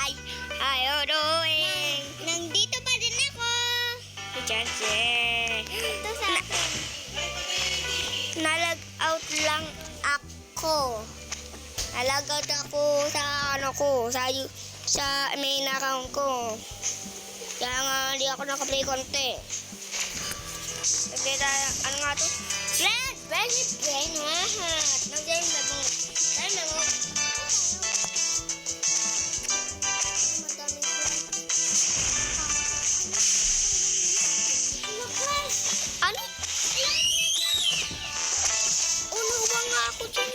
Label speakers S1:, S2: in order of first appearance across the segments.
S1: Hi! How you doing?
S2: Nandito pa din ako.
S1: Chance.
S2: Ito sa akin.
S1: Nalag-out lang ako. Nalag-out ako sa ano ko, sa main account ko. Kaya nga hindi ako nakaplay konti. Sabi tayo, ano nga to? Friend!
S2: Brain, hahat.
S1: Nandiyan yung labong. Tayo labong. Ano? Uno ba nga ako dyan?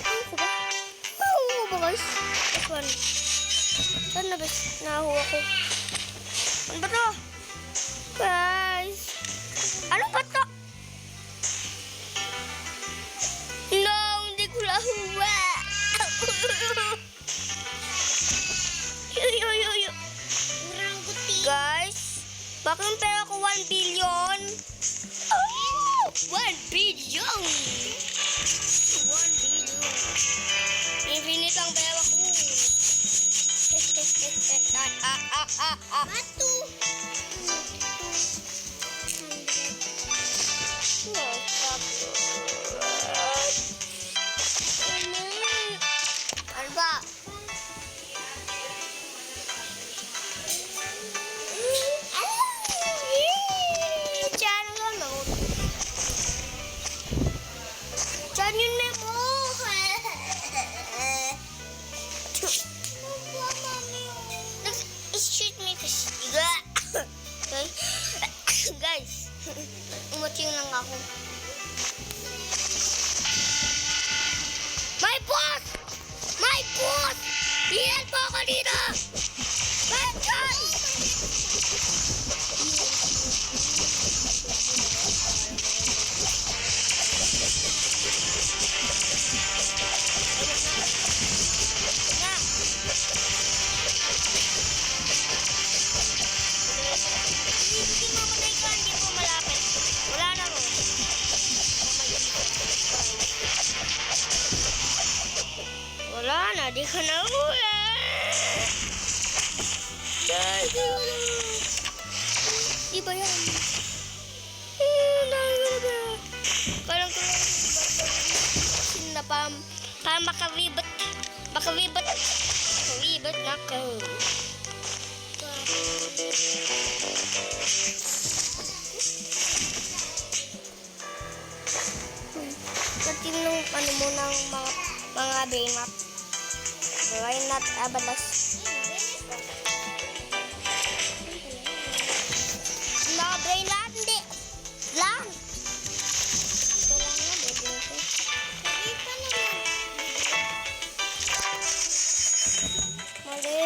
S1: Ano ko ba? Nahuwa ba guys? This one. Saan na ba nahuwa ko? Ano ba to? Guys. Ano ba to? No, hindi ko nahuwa. Yo. Guys, bakit yung pera ko 1 billion? Oh! 1 billion! 1 billion. Infinite ang pera ko.
S2: Matu.
S1: Ano ba? Diyan yun, Memo. Excuse me, guys, umuting lang ako. My boss! My boss! Iyan po ako dito! My God! Hindi mamatay ka, hindi mo malapit. Wala na mo. Wala na, di ka na hula. Iba yan. Kalang na pa makaribat na ka. Natin nung ano mo ng mga brain map. Why not abalas? Mga brain map, hindi. Lang. Ito lang nga, baby ko. Mali.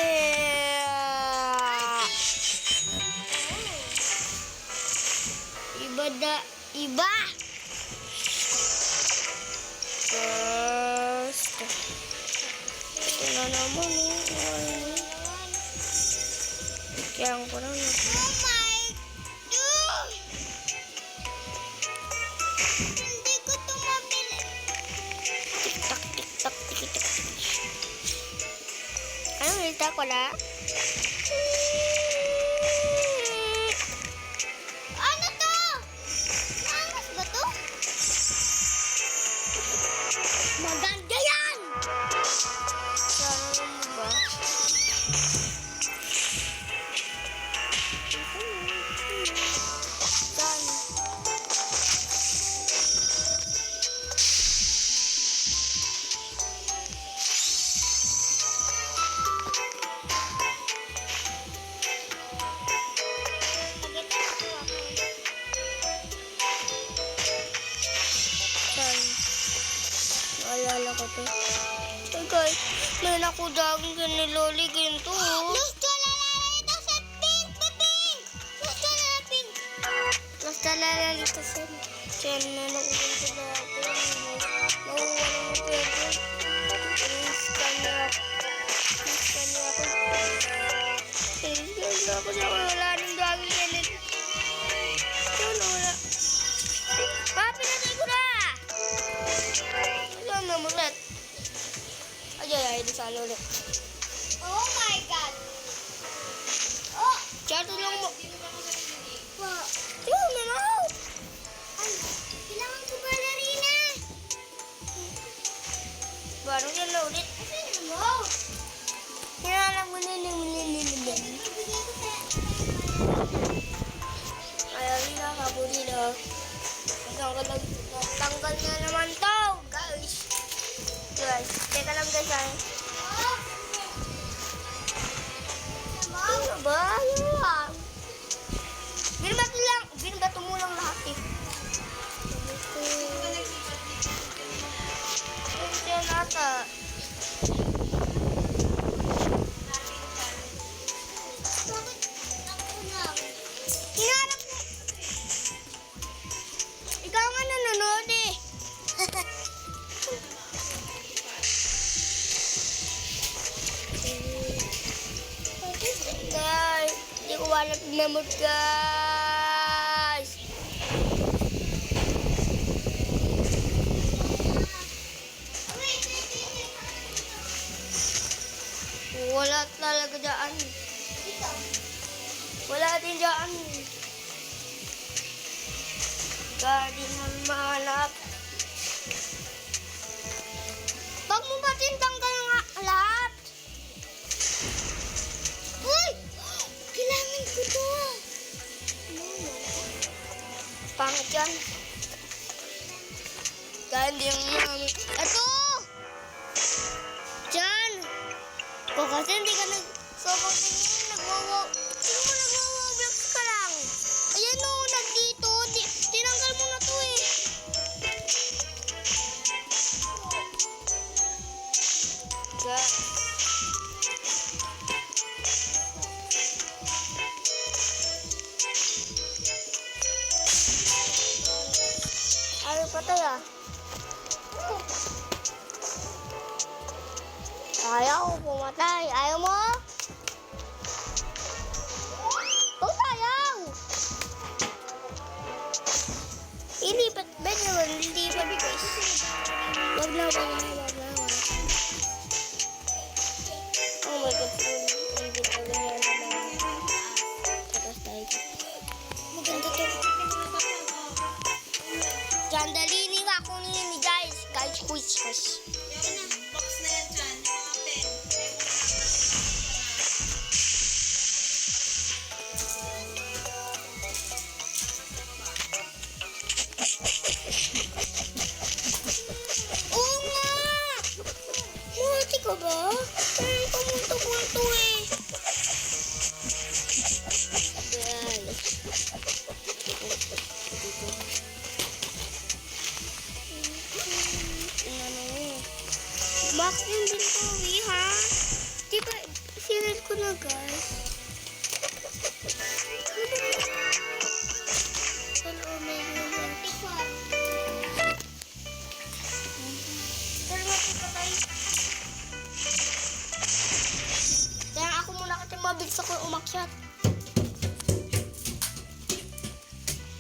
S1: Iba. First. Ito na naman eh. Kaya ko na.
S2: Oh my God! Hindi ko ito mabili.
S1: Tik-tak. Ano, hilta ko na?
S2: Ano to? Angas ba to?
S1: Maganda yan! Saan mo ba? Saan? Saan? Naalala ko to. Hey guys, may nakudaging ka ni Loli ganito.
S2: Gusto na lang ito sa pink. Gusto na lang pink.
S1: Basta lalito siya. Siya na nakukunta na ako. Nakuha na mo pwede. Scan niya ako. Ako siya wala nang daging ganito. Wala. Pinatay ko na! Ano tingnan mo ulit. Ay, sana ulit.
S2: Oh my God! Oh!
S1: Siya, tulong mo.
S2: Wow!
S1: Tingnan mo na.
S2: Ay! Kailangan ko ballerina!
S1: Parang yan na ulit.
S2: Asan mo?
S1: Kailangan mo na.
S2: Bibigyan ko sa...
S1: Ayaw nila, kabuli na. Tanggal na naman to, guys. Guys, teka lang guys, ay.
S2: Oh!
S1: Ano ba? Yan. Binabato mo lang lahat eh. Ito nata.
S2: Bakit ako lang?
S1: Hinarap mo. Ikaw nga nanonood eh. Guys, hindi ko wala pinamot guys. Wala talaga dyan.
S2: Dito.
S1: Wala din dyan. Gadi na manap. Pag mo ba tanggal nga lahat?
S2: Uy! Kailangan ko to.
S1: Pangit yan. Gadi yung mami. Ito! Diyan! Kung kasi hindi ka sobrang tingin, nagwawablocks ka lang. Ayan o, nagdito. Tinanggal mo na to eh. Ayaw patay ah. Ayaw pumatay. Ayaw mo? Huwag ayaw. Ilipat ba naman? Ilipat guys. Wag na. Oh my God. Hindi pa ganyan naman. Tapos tayo. Maganda to. Jandalini nga kunin ni guys. Guys, quiz.
S3: Box na yan dyan, mga pen.
S1: Oo nga! Mahati ka ba? Ay, pumunto-punto eh. Guys. Max din ko, ha? Di ba, sinil ko na, guys. Hello, may gulong. Pero matipatay. Kaya ako muna kasi mabilis ako umakyat.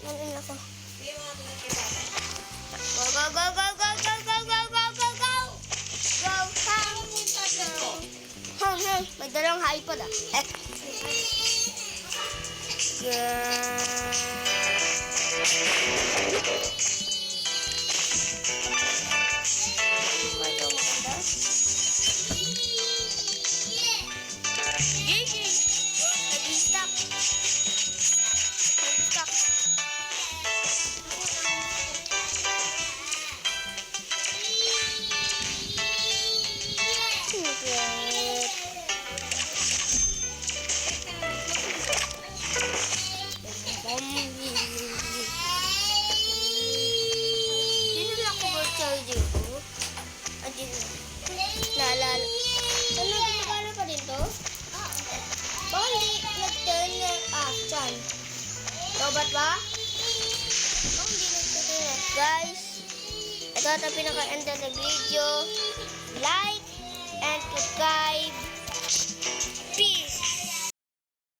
S1: Ngayon ako.
S3: Hindi yung mga tumitira.
S1: Go, go, go, go, go, go, go, go, go, go, go! Go, go! Hey, may dalang iPod ah. Ito maganda. JJ! Nag-stop. Nag-stop. Dito lang ko ba charger ko? Dito na. Naalala. Ano, gumagana pa din to? Baka hindi nag-turn na, chan. Lobat ba? Baka hindi nag-turn na. Guys, ito na pinaka-end ng video. Like and subscribe.